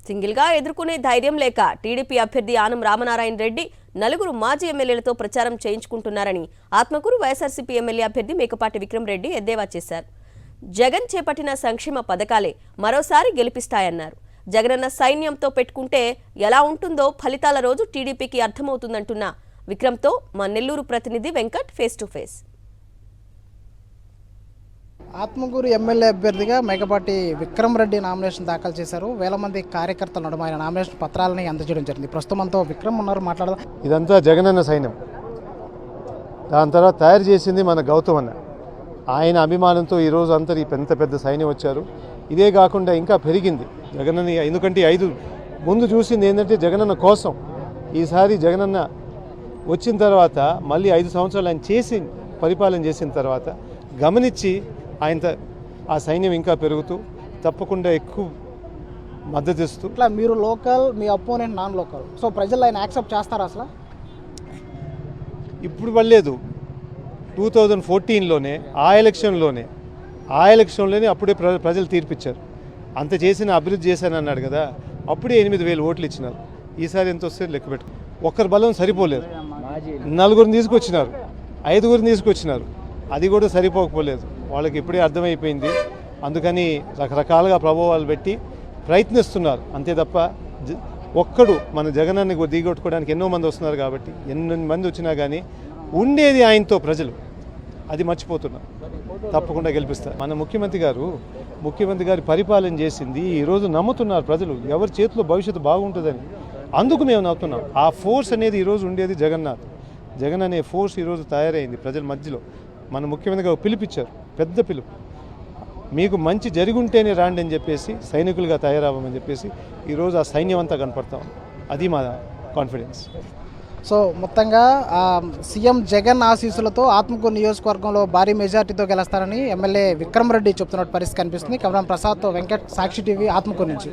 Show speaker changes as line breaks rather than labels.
సింగిల్గా ఎదుర్కొనే ధైర్యం లేక టీడీపీ అభ్యర్థి ఆనం రామనారాయణ రెడ్డి నలుగురు మాజీ ఎమ్మెల్యేలతో ప్రచారం చేయించుకుంటున్నారని ఆత్మకూరు వైఎస్ఆర్సీపీ ఎమ్మెల్యే అభ్యర్థి మేకపాటి విక్రమ్ రెడ్డి ఎద్దేవా చేశారు. జగన్ చేపట్టిన సంక్షేమ పథకాలే మరోసారి గెలిపిస్తాయన్నారు. జగనన్న సైన్యంతో పెట్టుకుంటే ఎలా ఉంటుందో ఫలితాల రోజు టీడీపీకి అర్థమవుతుందంటున్న విక్రమ్తో మా నెల్లూరు ప్రతినిధి Venkat face to face.
Atmakur MLA అభ్యర్థిగా మేకపాటి విక్రమ్ రెడ్డి నామినేషన్ దాఖలు చేశారు. వేల మంది కార్యకర్తల నడుమ ఆయన నామినేషన్ పత్రాలని అందజేయడం జరిగింది. ప్రస్తుతం మనతో విక్రమ్ ఉన్నారు, మాట్లాడదాం.
ఇదంతా జగనన్న సైన్యం. దాని తర్వాత తయారు చేసింది మన గౌతమ్ అన్న. ఆయన అభిమానంతో ఈరోజు అంతా ఈ పెద్ద సైన్యం వచ్చారు. ఇదే కాకుండా ఇంకా పెరిగింది జగనన్న. ఎందుకంటే 5 ముందు చూసింది ఏంటంటే జగనన్న కోసం. ఈసారి జగనన్న వచ్చిన తర్వాత మళ్ళీ 5 సంవత్సరాలు ఆయన చేసి పరిపాలన చేసిన తర్వాత గమనించి ఆయన ఆ సైన్యం ఇంకా పెరుగుతూ తప్పకుండా ఎక్కువ మద్దతు ఇస్తూ.
ఇట్లా మీరు లోకల్, మీ అపోనెంట్ నాన్ లోకల్, సో ప్రజలు ఆయన యాక్సెప్ట్ చేస్తారా? అసలు
ఇప్పుడు పడలేదు. 2014లోనే ఆ ఎలక్షన్లోనే అప్పుడే ప్రజలు తీర్పిచ్చారు. అంత చేసిన అభివృద్ధి చేశాను అన్నాడు కదా, అప్పుడే 8,000 ఓట్లు ఇచ్చినారు. ఈసారి ఎంత వస్తే లెక్క పెట్టు. ఒక్కరి బలం సరిపోలేదు. 4గురిని తీసుకొచ్చినారు, 5గురిని తీసుకొచ్చినారు. అది కూడా సరిపోకపోలేదు. వాళ్ళకి ఇప్పుడే అర్థమైపోయింది. అందుకని రకరకాలుగా ప్రభావాలు పెట్టి ప్రయత్నిస్తున్నారు. అంతే తప్ప ఒక్కడు మన జగనాన్ని దిగొట్టుకోవడానికి ఎన్నో మంది వస్తున్నారు. కాబట్టి ఎన్ని మంది వచ్చినా కానీ ఉండేది ఆయనతో ప్రజలు, అది మర్చిపోతున్నారు. తప్పకుండా గెలిపిస్తారు. మన ముఖ్యమంత్రి గారి పరిపాలన చేసింది ఈరోజు నమ్ముతున్నారు ప్రజలు. ఎవరి చేతిలో భవిష్యత్తు బాగుంటుందని. అందుకు మేము నమ్ముతున్నాం. ఆ ఫోర్స్ అనేది ఈరోజు ఉండేది జగన్ అనే ఫోర్స్ ఈరోజు తయారైంది ప్రజల మధ్యలో. మన ముఖ్యమంత్రి గారు పిలిపించారు, పెద్ద పిలుపు. మీకు మంచి జరుగుంటేనే రాండి అని చెప్పేసి, సైనికులుగా తయారవ్వమని చెప్పేసి ఈరోజు ఆ సైన్యం అంతా కనపడతాం. అది మా కాన్ఫిడెన్స్.
సో మొత్తంగా సీఎం జగన్ ఆశీస్సులతో ఆత్మకూరు నియోజకవర్గంలో భారీ మెజార్టీతో గెలుస్తారని ఎమ్మెల్యే విక్రమ్ రెడ్డి చెప్తున్నట్టు పరిస్థితి కనిపిస్తుంది. కెమెరా ప్రసాద్తో వెంకట్, సాక్షి టీవీ, ఆత్మకూరు నుంచి.